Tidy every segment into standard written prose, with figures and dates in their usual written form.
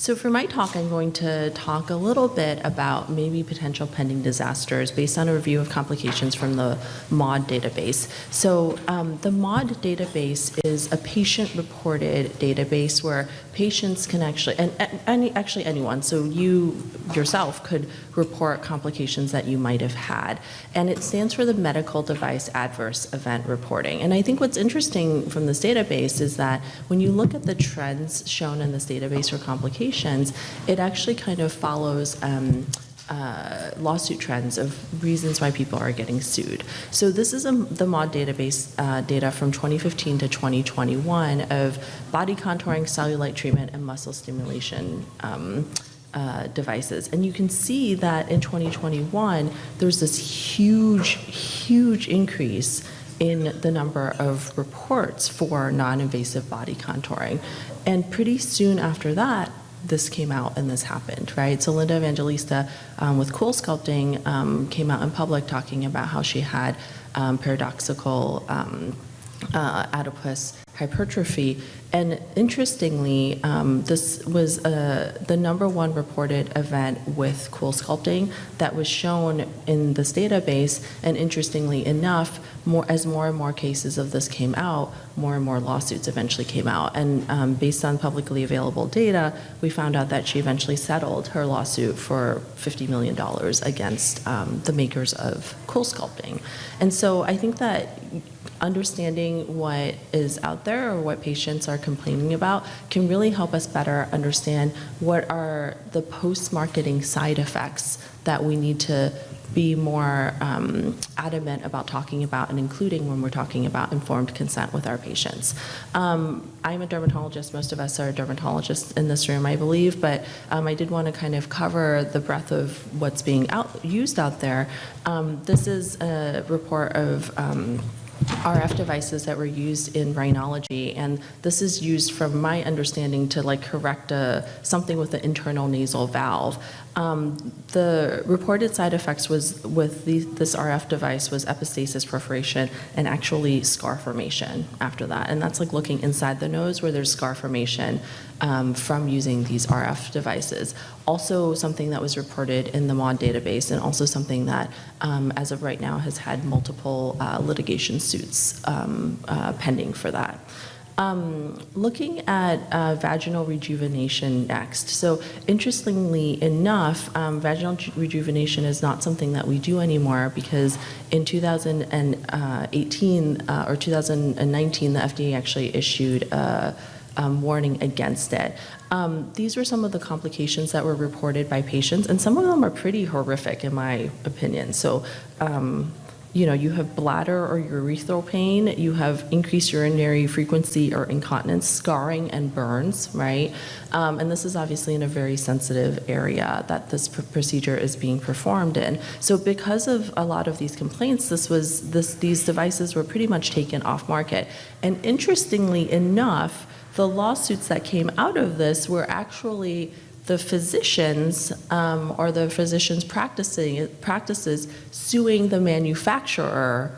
So for my talk, I'm going to talk a little bit about maybe potential pending disasters based on a review of complications from the MAUDE database. So the MAUDE database is a patient-reported database where patients can actually, and actually anyone, so you yourself could report complications that you might have had. And it stands for the Medical Device Adverse Event Reporting. And I think what's interesting from this database is that when you look at the trends shown in this database for complications, it actually kind of follows lawsuit trends of reasons why people are getting sued. So this is the MAUDE database data from 2015 to 2021 of body contouring, cellulite treatment, and muscle stimulation devices. And you can see that in 2021, there's this huge increase in the number of reports for non-invasive body contouring. And pretty soon after that, this came out and this happened, right? So Linda Evangelista with Cool Sculpting came out in public talking about how she had paradoxical adipose hypertrophy. And interestingly, this was the #1 reported event with Cool Sculpting that was shown in this database. And interestingly enough, as more and more cases of this came out, more and more lawsuits eventually came out. And based on publicly available data, we found out that she eventually settled her lawsuit for $50 million against the makers of Cool Sculpting. And so I think that understanding what is out there or what patients are complaining about can really help us better understand what are the post-marketing side effects that we need to be more adamant about talking about and including when we're talking about informed consent with our patients. I'm a dermatologist. Most of us are dermatologists in this room, I believe, but I did want to kind of cover the breadth of what's being used out there. This is a report of RF devices that were used in rhinology, and this is used, from my understanding, to correct something with the internal nasal valve. The reported side effects was with this RF device was epistasis, perforation, and actually scar formation after that. And that's like looking inside the nose where there's scar formation from using these RF devices. Also something that was reported in the MAUDE database, and also something that as of right now has had multiple litigation suits pending for that. Looking at vaginal rejuvenation next. So interestingly enough, vaginal rejuvenation is not something that we do anymore because in 2018 or 2019, the FDA actually issued a warning against it. These were some of the complications that were reported by patients, and some of them are pretty horrific in my opinion. So you have bladder or urethral pain, you have increased urinary frequency or incontinence, scarring, and burns, right? And this is obviously in a very sensitive area that this procedure is being performed in. So because of a lot of these complaints, these devices were pretty much taken off market. And interestingly enough, the lawsuits that came out of this were actually the physicians or the physicians' practices suing the manufacturer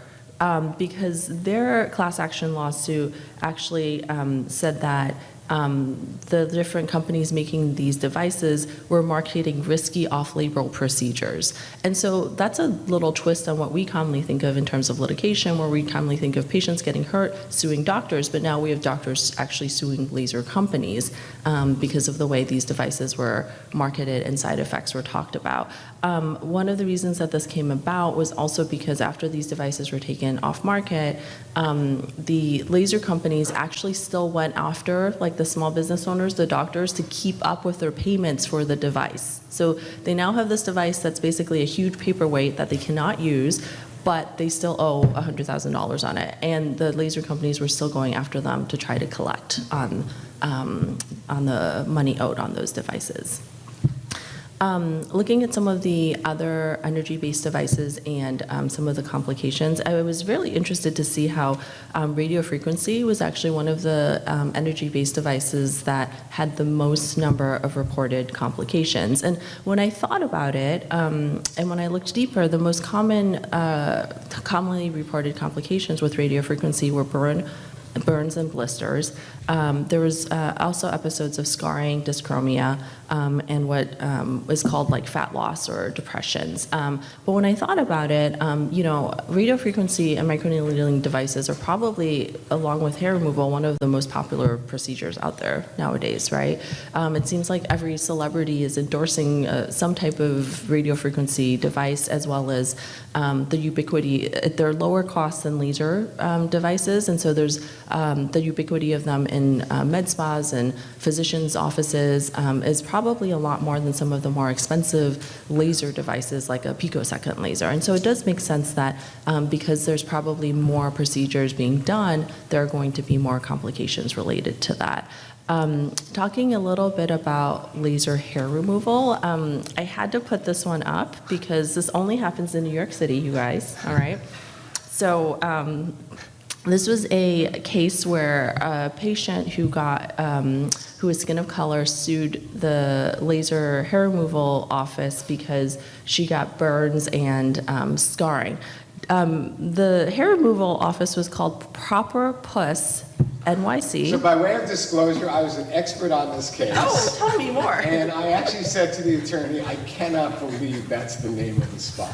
because their class action lawsuit actually said that the different companies making these devices were marketing risky off-label procedures. And so that's a little twist on what we commonly think of in terms of litigation, where we commonly think of patients getting hurt suing doctors, but now we have doctors actually suing laser companies because of the way these devices were marketed and side effects were talked about. One of the reasons that this came about was also because after these devices were taken off market, the laser companies actually still went after the small business owners, the doctors, to keep up with their payments for the device. So they now have this device that's basically a huge paperweight that they cannot use, but they still owe $100,000 on it. And the laser companies were still going after them to try to collect on the money owed on those devices. Looking at some of the other energy-based devices and some of the complications, I was really interested to see how radio frequency was actually one of the energy-based devices that had the most number of reported complications. And when I thought about it, and when I looked deeper, the most commonly reported complications with radio frequency were burns and blisters, There was also episodes of scarring, dyschromia, and what is called like fat loss or depressions. But when I thought about it, radio frequency and microneedling devices are probably, along with hair removal, one of the most popular procedures out there nowadays, right? It seems like every celebrity is endorsing some type of radio frequency device, as well as the ubiquity. They're lower cost than laser devices, and so there's the ubiquity of them in med spas and physicians' offices is probably a lot more than some of the more expensive laser devices like a picosecond laser. And so it does make sense that because there's probably more procedures being done, there are going to be more complications related to that. Talking a little bit about laser hair removal, I had to put this one up because this only happens in New York City, you guys, all right? So this was a case where a patient who was skin of color sued the laser hair removal office because she got burns and scarring. The hair removal office was called Proper Puss NYC. So by way of disclosure, I was an expert on this case. Oh, tell me more. And I actually said to the attorney, I cannot believe that's the name of the spa.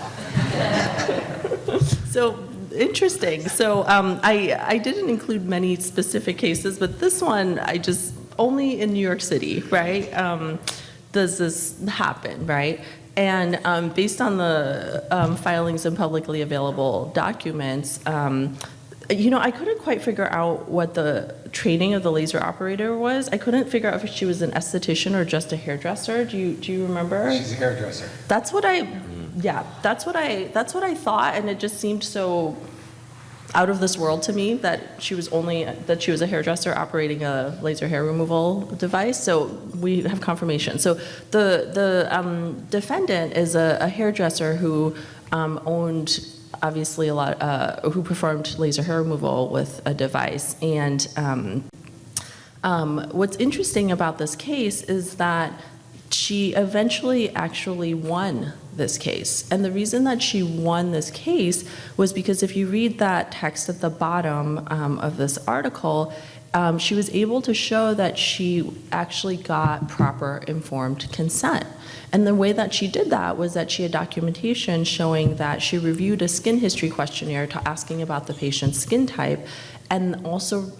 So interesting. So I didn't include many specific cases, but this one I just, only in New York City, right, does this happen, right? And based on the filings and publicly available documents, I couldn't quite figure out what the training of the laser operator was. I couldn't figure out if she was an esthetician or just a hairdresser. Do you remember? She's a hairdresser. That's what that's what I thought, and it just seemed so out of this world to me that she was a hairdresser operating a laser hair removal device. So we have confirmation. So the defendant is a hairdresser who owned obviously who performed laser hair removal with a device. And what's interesting about this case is that she eventually actually won this case. And the reason that she won this case was because if you read that text at the bottom of this article, she was able to show that she actually got proper informed consent. And the way that she did that was that she had documentation showing that she reviewed a skin history questionnaire asking about the patient's skin type, and also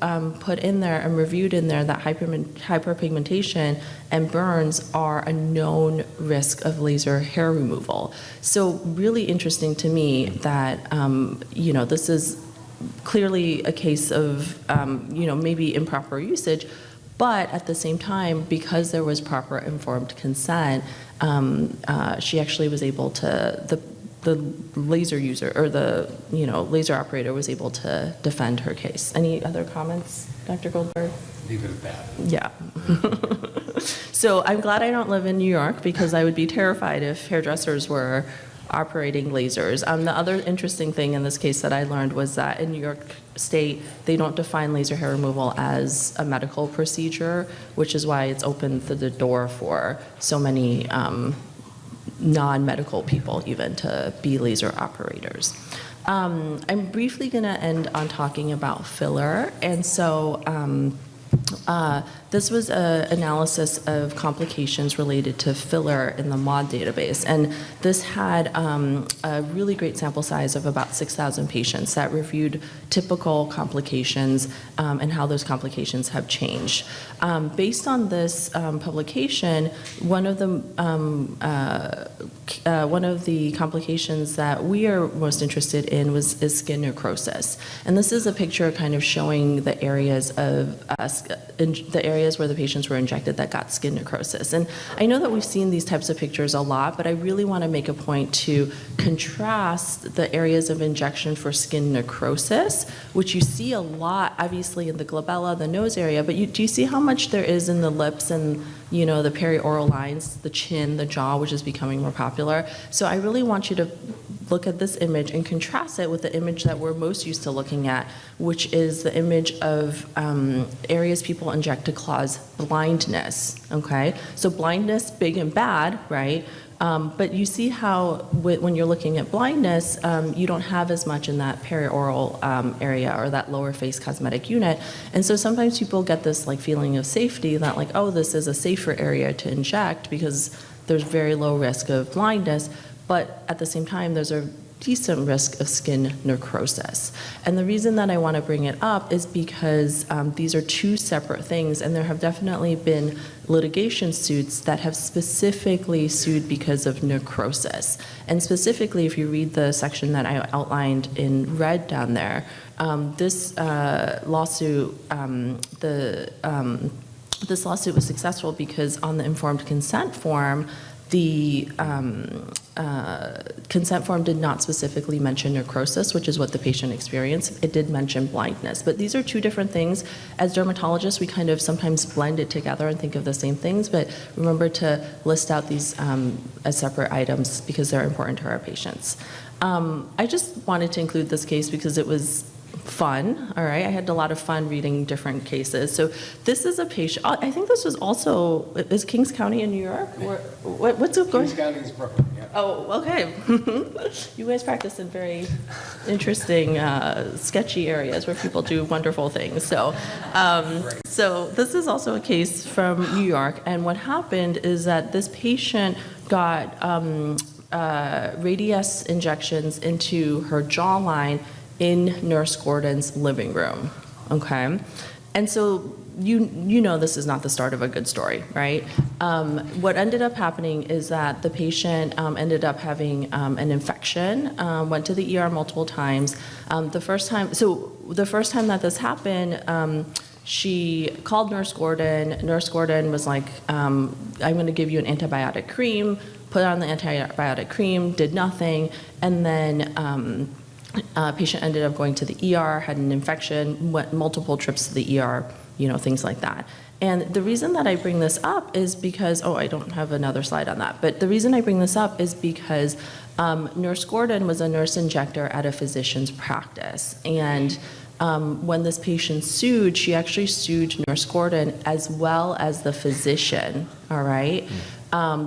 put in there and reviewed in there that hyperpigmentation and burns are a known risk of laser hair removal. So really interesting to me that, this is clearly a case of, maybe improper usage, but at the same time, because there was proper informed consent, she actually was able to, the laser user or the laser operator was able to defend her case. Any other comments, Dr. Goldberg? Leave it at that. Yeah. So I'm glad I don't live in New York because I would be terrified if hairdressers were operating lasers. The other interesting thing in this case that I learned was that in New York State, they don't define laser hair removal as a medical procedure, which is why it's opened the door for so many non-medical people even to be laser operators. I'm briefly going to end on talking about filler. And so this was an analysis of complications related to filler in the MAUDE database. And this had a really great sample size of about 6,000 patients that reviewed typical complications and how those complications have changed. Based on this publication, one of the complications that we are most interested in is skin necrosis. And this is a picture kind of showing the areas where the patients were injected that got skin necrosis. And I know that we've seen these types of pictures a lot, but I really want to make a point to contrast the areas of injection for skin necrosis, which you see a lot, obviously, in the glabella, the nose area, but do you see how much there is in the lips and the perioral lines, the chin, the jaw, which is becoming more popular? So I really want you to look at this image and contrast it with the image that we're most used to looking at, which is the image of areas people inject to cause blindness, okay? So blindness, big and bad, right? But you see how when you're looking at blindness, you don't have as much in that perioral area or that lower face cosmetic unit. And so sometimes people get this like feeling of safety that like, oh, this is a safer area to inject because there's very low risk of blindness. But at the same time, there's a decent risk of skin necrosis. And the reason that I want to bring it up is because these are two separate things, and there have definitely been litigation suits that have specifically sued because of necrosis. And specifically, if you read the section that I outlined in red down there, this lawsuit, this lawsuit was successful because on the informed consent form, the consent form did not specifically mention necrosis, which is what the patient experienced. It did mention blindness. But these are two different things. As dermatologists, we kind of sometimes blend it together and think of the same things, but remember to list out these as separate items because they're important to our patients. I just wanted to include this case because it was fun, all right? I had a lot of fun reading different cases. So this is a patient, I think this was also, is Kings County in New York? What's it going? Kings County is Brooklyn, yeah. Oh, okay. You guys practice in very interesting, sketchy areas where people do wonderful things. So, so this is also a case from New York, and what happened is that this patient got Radiesse injections into her jawline in Nurse Gordon's living room, okay? And so you know this is not the start of a good story, right? What ended up happening is that the patient ended up having an infection, went to the ER multiple times. The first time that this happened, she called Nurse Gordon. Nurse Gordon was like, I'm gonna give you an antibiotic cream, put on the antibiotic cream, did nothing, and then patient ended up going to the ER, had an infection, went multiple trips to the ER, you know, things like that. And the reason that I bring this up is because, oh, I don't have another slide on that, but the reason I bring this up is because Nurse Gordon was a nurse injector at a physician's practice. And when this patient sued, she actually sued Nurse Gordon as well as the physician, all right?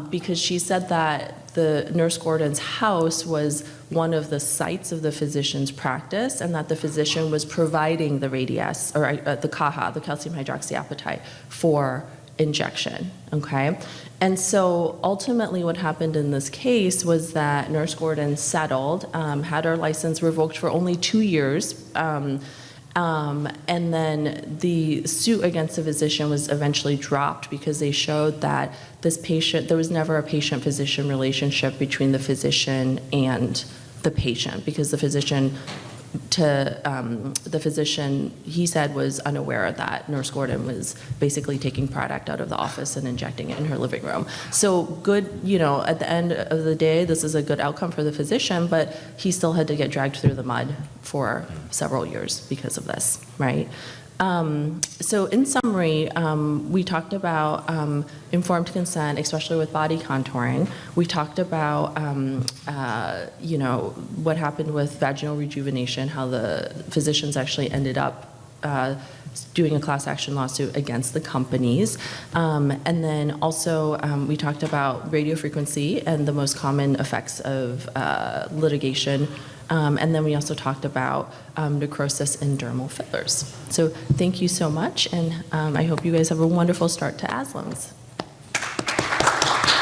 Because she said that the Nurse Gordon's house was one of the sites of the physician's practice, and that the physician was providing the Radiesse, or the CAHA, the calcium hydroxyapatite, for injection, okay? And so ultimately what happened in this case was that Nurse Gordon settled, had her license revoked for only 2 years, and then the suit against the physician was eventually dropped because they showed that this patient, there was never a patient-physician relationship between the physician and the patient, because the physician, he said, was unaware that Nurse Gordon was basically taking product out of the office and injecting it in her living room. So good, you know, at the end of the day, this is a good outcome for the physician, but he still had to get dragged through the mud for several years because of this, right? So in summary, we talked about informed consent, especially with body contouring. We talked about, you know, what happened with vaginal rejuvenation, how the physicians actually ended up doing a class action lawsuit against the companies. And then also we talked about radiofrequency and the most common effects of litigation. And then we also talked about necrosis and dermal fillers. So thank you so much, and I hope you guys have a wonderful start to ASLMS.